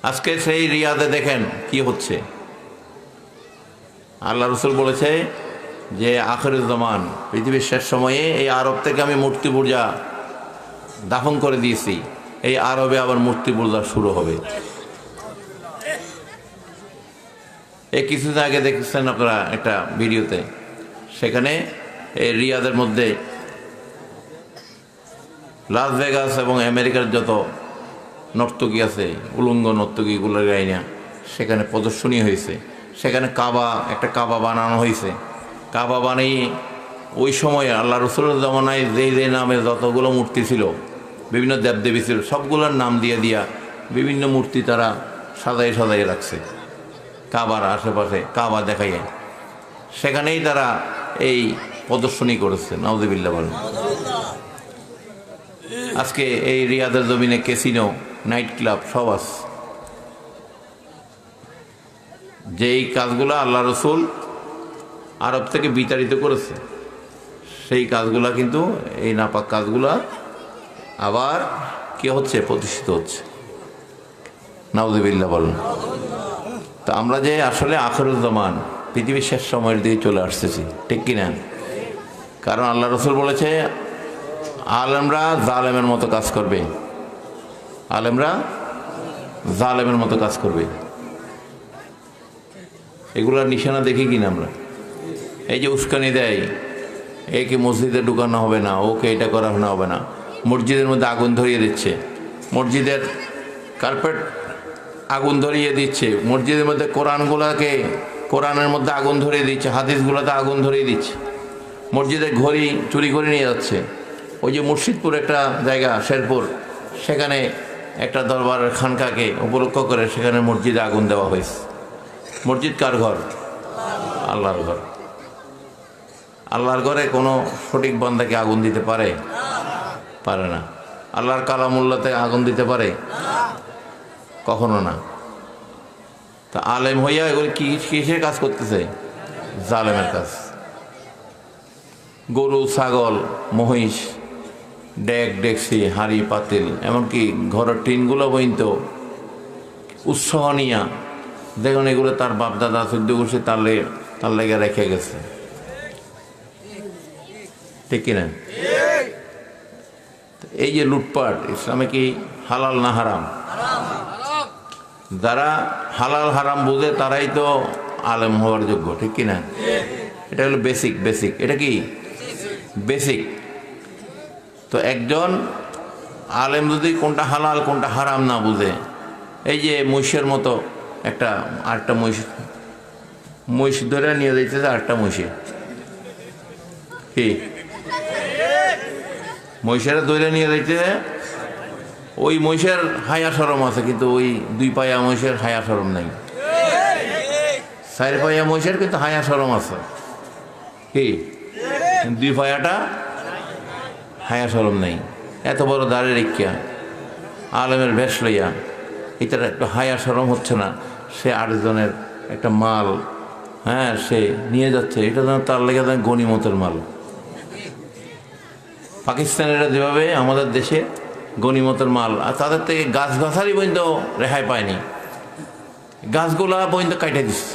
আজকে সেই রিয়াদে দেখেন কি হচ্ছে। আল্লাহ রসুল বলেছে যে আখিরুজ্জামান, পৃথিবীর শেষ সময়ে এই আরব থেকে আমি মূর্তি পূজা দাফন করে দিয়েছি, এই আরবে আবার মূর্তি পূজা শুরু হবে। এই কিছুদিন আগে দেখেছেন আপনারা একটা ভিডিওতে, সেখানে এই রিয়াদের মধ্যে লাস ভেগাস এবং আমেরিকার যত নর্তকী আছে, উলঙ্গ নর্তকীগুলোর গাইনা সেখানে প্রদর্শনী হয়েছে। সেখানে একটা কাবা বানানো হয়েছে। কাবা বানিয়ে ওই সময়ে আল্লাহ রসুলের জমানায় যে নামে যতগুলো মূর্তি ছিল, বিভিন্ন দেবদেবী ছিল, সবগুলোর নাম দিয়ে দিয়া বিভিন্ন মূর্তি তারা সাজাই রাখছে কাবার আশেপাশে, কাবা দেখাইয়ে। সেখানেই তারা এই প্রদর্শনী করেছে। নাউযুবিল্লাহ বলেন। আজকে এই রিয়াদের জমিনে ক্যাসিনো, নাইট ক্লাব সব আছে। যেই কাজগুলো আল্লাহ রসুল আরব থেকে বিতাড়িত করেছে, সেই কাজগুলা কিন্তু, এই নাপাক কাজগুলা আবার কি হচ্ছে, প্রতিষ্ঠিত হচ্ছে। নাউযুবিল্লাহ বলেন। তো আমরা যে আসলে আখিরুজ্জামান, পৃথিবীর শেষ সময়ের দিকে চলে আসতেছি, ঠিক কিনা? কারণ আল্লাহ রসুল বলেছে আলেমরা জালেমের মতো কাজ করবে, আলেমরা জালেমের মতো কাজ করবে। এগুলার নিশানা দেখি কিনা আমরা? এই যে উস্কানি দেয়, একে মসজিদে ঢুকানো হবে না, ওকে এটা করানো হবে না, মসজিদের মধ্যে আগুন ধরিয়ে দিচ্ছে, মসজিদের কার্পেট আগুন ধরিয়ে দিচ্ছে, মসজিদের মধ্যে কোরআনের মধ্যে আগুন ধরিয়ে দিচ্ছে, হাদিসগুলোতে আগুন ধরিয়ে দিচ্ছে, মসজিদের ঘড়ি চুরি করে নিয়ে যাচ্ছে। ওই যে মুর্শিদপুর একটা জায়গা, শেরপুর, সেখানে একটা দরবারের খানকাকে উপলক্ষ করে সেখানে মসজিদে আগুন দেওয়া হয়েছে। মসজিদ কার ঘর? আল্লাহর ঘর। আল্লাহর ঘরে কোনো সঠিক বান্দাকে আগুন দিতে পারে? পারে না। আল্লাহর কালামুল্লাতে আগুন দিতে পারে? কখনো না। তা আলেম হইয়া এগুলো কিসের কাজ করতেছে? জালেমের কাজ। গরু, ছাগল, মহিষ, ডেকসি, হাঁড়ি, পাতিল, এমনকি ঘরের টিনগুলো পর্যন্ত উৎসাহ নিয়া দেখুন, এগুলো তার বাপদাদা 14 গোষ্ঠী তার লেগে রেখে গেছে, ঠিক কিনা? এই যে লুটপাট, ইসলামে কি হালাল না হারাম? যারা হালাল হারাম বুঝে তারাই তো আলেম হওয়ার যোগ্য, ঠিক কিনা? এটা হলো বেসিক। এটা কি বেসিক? তো একজন আলেম যদি কোনটা হালাল কোনটা হারাম না বুঝে, এই যে মহিষের মতো আরেকটা মহিষ ধরে নিয়ে যাইতেছে, আরেকটা মহিষে কি মহিষেরা ধরে নিয়ে যাইতেছে, ওই মহিষের হায়া শরম আছে, কিন্তু ওই 2 পায়া মহিষের হায়া শরম নাই। 4 পায়া মহিষের কিন্তু হায়া শরম আছে, কি 2 পায়াটা হায়া শরম নাই। এত বড় দাঁড়ে রেখিয়া আলেমের ভেষ লইয়া এটার একটু হায়া শরম হচ্ছে না, সে 8 জনের একটা মাল, হ্যাঁ, সে নিয়ে যাচ্ছে, এটা যেন তার লেগে যেন গনিমতের মাল। পাকিস্তানিরা যেভাবে আমাদের দেশে গনিমতের মাল, আর তাদের থেকে গাছগাছালি পর্যন্ত রেহাই পায়নি, গাছগুলা পর্যন্ত কাটে দিচ্ছে।